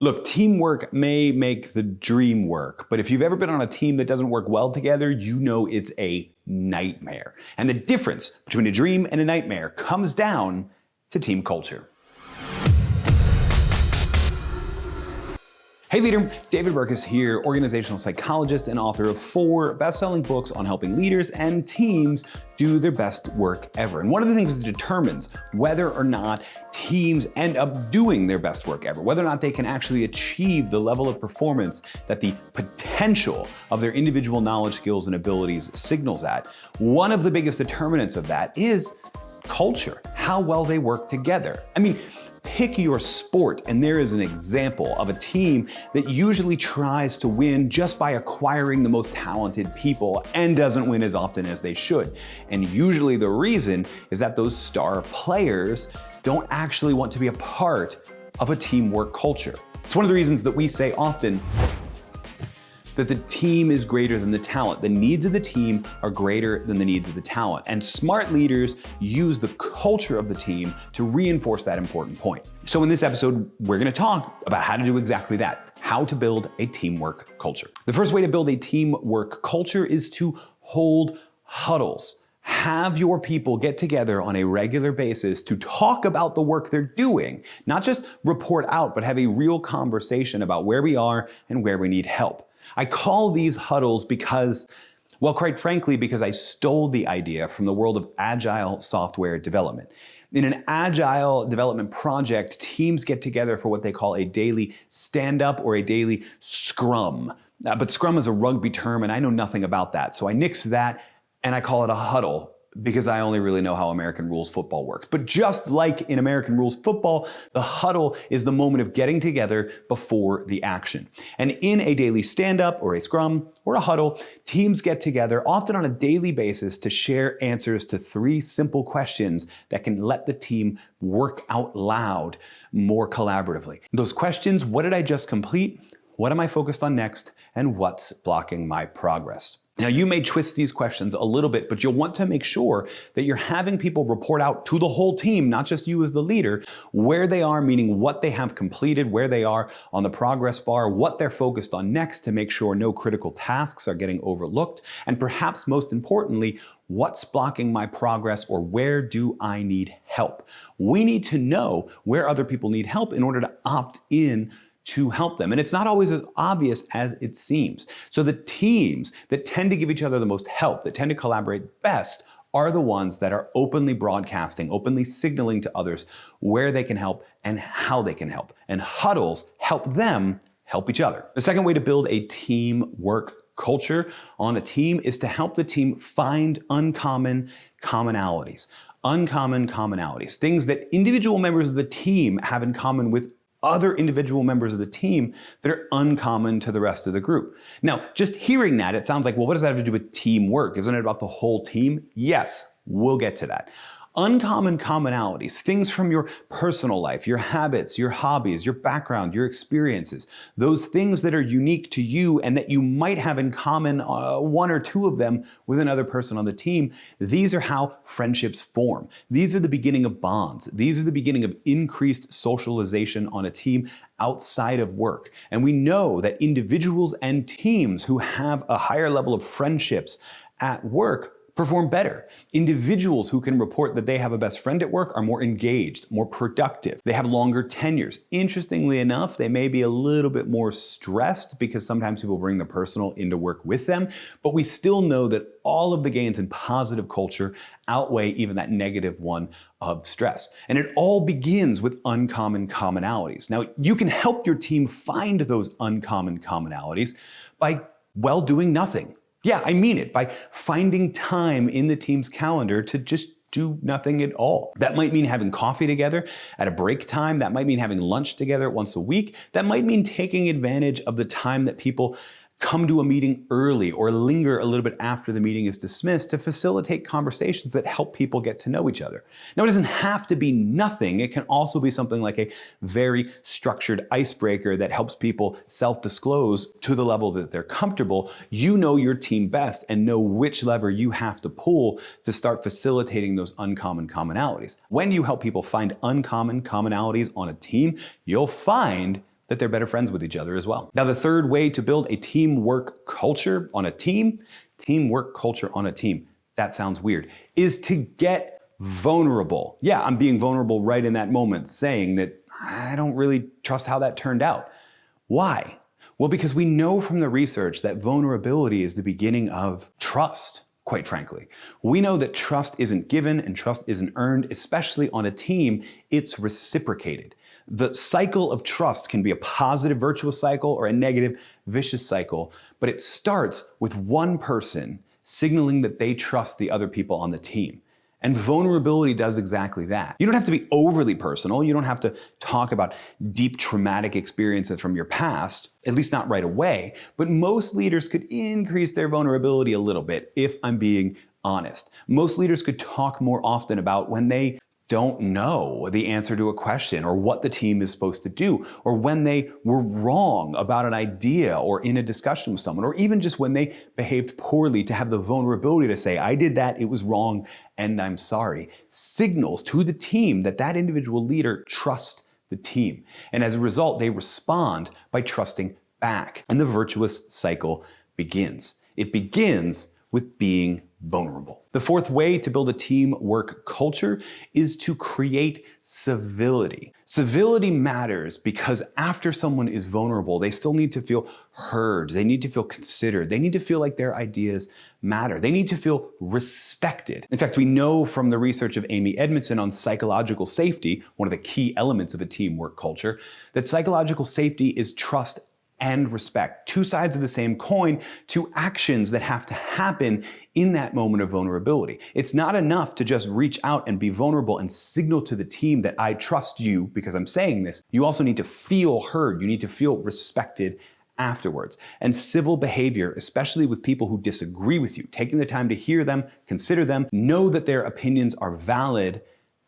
Look, teamwork may make the dream work, but if you've ever been on a team that doesn't work well together, you know it's a nightmare. And the difference between a dream and a nightmare comes down to team culture. Hey leader, David Burkus here, organizational psychologist and author of 4 best-selling books on helping leaders and teams do their best work ever. And one of the things that determines whether or not teams end up doing their best work ever, whether or not they can actually achieve the level of performance that the potential of their individual knowledge, skills, and abilities signals at, one of the biggest determinants of that is culture, how well they work together. I mean, pick your sport, and there is an example of a team that usually tries to win just by acquiring the most talented people and doesn't win as often as they should. And usually the reason is that those star players don't actually want to be a part of a teamwork culture. It's one of the reasons that we say often that the team is greater than the talent. The needs of the team are greater than the needs of the talent. And smart leaders use the culture of the team to reinforce that important point. So in this episode, we're gonna talk about how to do exactly that, how to build a teamwork culture. The first way to build a teamwork culture is to hold huddles. Have your people get together on a regular basis to talk about the work they're doing, not just report out, but have a real conversation about where we are and where we need help. I call these huddles because, well, quite frankly, because I stole the idea from the world of agile software development. In an agile development project, teams get together for what they call a daily stand-up or a daily scrum. But scrum is a rugby term, and I know nothing about that. So I nixed that, and I call it a huddle, because I only really know how American rules football works. But just like in American rules football, the huddle is the moment of getting together before the action. And in a daily stand-up or a scrum or a huddle, teams get together often on a daily basis to share answers to 3 simple questions that can let the team work out loud more collaboratively. Those questions: what did I just complete? What am I focused on next? And what's blocking my progress? Now, you may twist these questions a little bit, but you'll want to make sure that you're having people report out to the whole team, not just you as the leader, where they are, meaning what they have completed, where they are on the progress bar, what they're focused on next to make sure no critical tasks are getting overlooked, and perhaps most importantly, what's blocking my progress, or where do I need help? We need to know where other people need help in order to opt in to help them. And it's not always as obvious as it seems. So the teams that tend to give each other the most help, that tend to collaborate best, are the ones that are openly broadcasting, openly signaling to others where they can help and how they can help. And huddles help them help each other. The second way to build a teamwork culture on a team is to help the team find uncommon commonalities. Uncommon commonalities, things that individual members of the team have in common with other individual members of the team that are uncommon to the rest of the group. Now, just hearing that, it sounds like, well, what does that have to do with teamwork? Isn't it about the whole team? Yes, we'll get to that. Uncommon commonalities, things from your personal life, your habits, your hobbies, your background, your experiences, those things that are unique to you and that you might have in common, 1 or 2 of them with another person on the team. These are how friendships form. These are the beginning of bonds. These are the beginning of increased socialization on a team outside of work. And we know that individuals and teams who have a higher level of friendships at work perform better. Individuals who can report that they have a best friend at work are more engaged, more productive. They have longer tenures. Interestingly enough, they may be a little bit more stressed because sometimes people bring the personal into work with them, but we still know that all of the gains in positive culture outweigh even that negative one of stress. And it all begins with uncommon commonalities. Now, you can help your team find those uncommon commonalities by, well, doing nothing. Yeah, I mean it, by finding time in the team's calendar to just do nothing at all. That might mean having coffee together at a break time. That might mean having lunch together once a week. That might mean taking advantage of the time that people come to a meeting early or linger a little bit after the meeting is dismissed to facilitate conversations that help people get to know each other. Now, it doesn't have to be nothing. It can also be something like a very structured icebreaker that helps people self-disclose to the level that they're comfortable. You know your team best and know which lever you have to pull to start facilitating those uncommon commonalities. When you help people find uncommon commonalities on a team, you'll find that they're better friends with each other as well. Now, the third way to build a teamwork culture on a team, that sounds weird, is to get vulnerable. Yeah, I'm being vulnerable right in that moment, saying that I don't really trust how that turned out. Why? Well, because we know from the research that vulnerability is the beginning of trust, quite frankly. We know that trust isn't given and trust isn't earned, especially on a team, it's reciprocated. The cycle of trust can be a positive virtuous cycle or a negative vicious cycle, but it starts with one person signaling that they trust the other people on the team. And vulnerability does exactly that. You don't have to be overly personal. You don't have to talk about deep traumatic experiences from your past, at least not right away. But most leaders could increase their vulnerability a little bit, if I'm being honest. Most leaders could talk more often about when they don't know the answer to a question or what the team is supposed to do, or when they were wrong about an idea or in a discussion with someone, or even just when they behaved poorly, to have the vulnerability to say, I did that, it was wrong, and I'm sorry, signals to the team that that individual leader trusts the team. And as a result, they respond by trusting back. And the virtuous cycle begins. It begins with being vulnerable. The fourth way to build a teamwork culture is to create civility. Civility matters because after someone is vulnerable, they still need to feel heard. They need to feel considered. They need to feel like their ideas matter. They need to feel respected. In fact, we know from the research of Amy Edmondson on psychological safety, one of the key elements of a teamwork culture, that psychological safety is trust and respect. Two sides of the same coin, two actions that have to happen in that moment of vulnerability. It's not enough to just reach out and be vulnerable and signal to the team that I trust you because I'm saying this. You also need to feel heard. You need to feel respected afterwards. And civil behavior, especially with people who disagree with you, taking the time to hear them, consider them, know that their opinions are valid,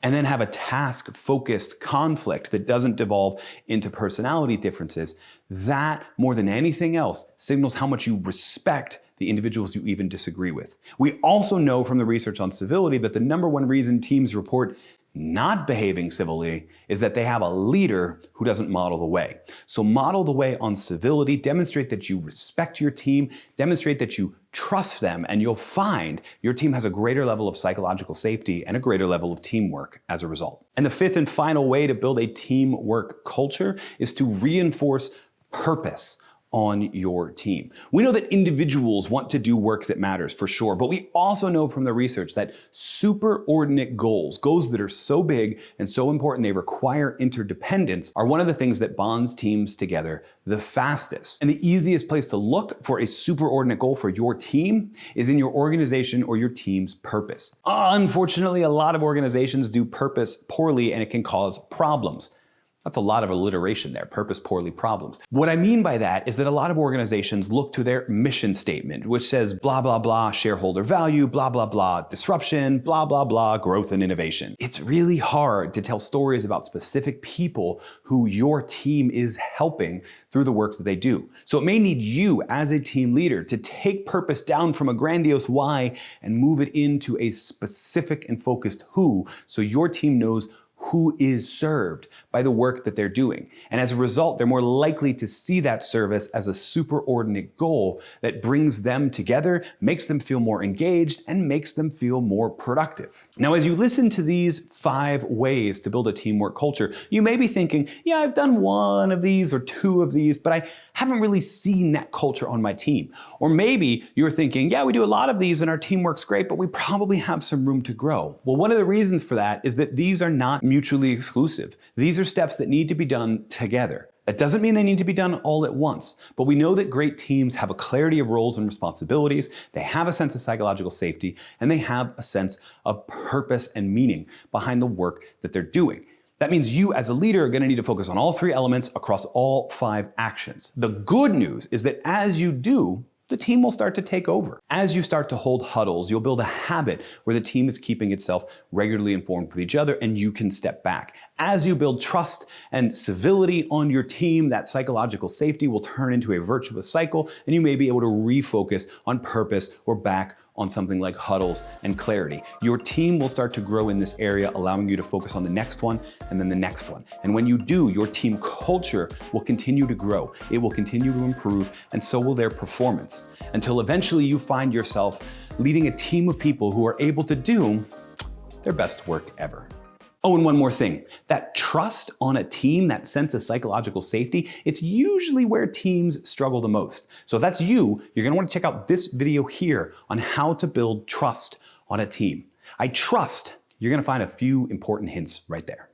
and then have a task-focused conflict that doesn't devolve into personality differences, that, more than anything else, signals how much you respect the individuals you even disagree with. We also know from the research on civility that the number one reason teams report not behaving civilly is that they have a leader who doesn't model the way. So model the way on civility, demonstrate that you respect your team, demonstrate that you trust them, and you'll find your team has a greater level of psychological safety and a greater level of teamwork as a result. And the fifth and final way to build a teamwork culture is to reinforce purpose on your team. We know that individuals want to do work that matters for sure, but we also know from the research that superordinate goals that are so big and so important they require interdependence, are one of the things that bonds teams together the fastest. And the easiest place to look for a superordinate goal for your team is in your organization or your team's purpose. Unfortunately, a lot of organizations do purpose poorly and it can cause problems. That's a lot of alliteration there, purpose, poorly, problems. What I mean by that is that a lot of organizations look to their mission statement, which says blah, blah, blah, shareholder value, blah, blah, blah, disruption, blah, blah, blah, growth and innovation. It's really hard to tell stories about specific people who your team is helping through the work that they do. So it may need you as a team leader to take purpose down from a grandiose why and move it into a specific and focused who, so your team knows who is served by the work that they're doing. And as a result, they're more likely to see that service as a superordinate goal that brings them together, makes them feel more engaged, and makes them feel more productive. Now, as you listen to these 5 ways to build a teamwork culture, you may be thinking, yeah, I've done 1 of these or 2 of these, but I haven't really seen that culture on my team. Or maybe you're thinking, yeah, we do a lot of these and our team works great, but we probably have some room to grow. Well, one of the reasons for that is that these are not mutually exclusive. These are steps that need to be done together. That doesn't mean they need to be done all at once, but we know that great teams have a clarity of roles and responsibilities, they have a sense of psychological safety, and they have a sense of purpose and meaning behind the work that they're doing. That means you as a leader are going to need to focus on all 3 elements across all 5 actions. The good news is that as you do, the team will start to take over. As you start to hold huddles, you'll build a habit where the team is keeping itself regularly informed with each other and you can step back. As you build trust and civility on your team, that psychological safety will turn into a virtuous cycle and you may be able to refocus on purpose or back on something like Huddles and Clarity. Your team will start to grow in this area, allowing you to focus on the next one and then the next one. And when you do, your team culture will continue to grow. It will continue to improve, and so will their performance, until eventually you find yourself leading a team of people who are able to do their best work ever. Oh, and one more thing. That trust on a team, that sense of psychological safety, it's usually where teams struggle the most. So if that's you, you're gonna wanna check out this video here on how to build trust on a team. I trust you're gonna find a few important hints right there.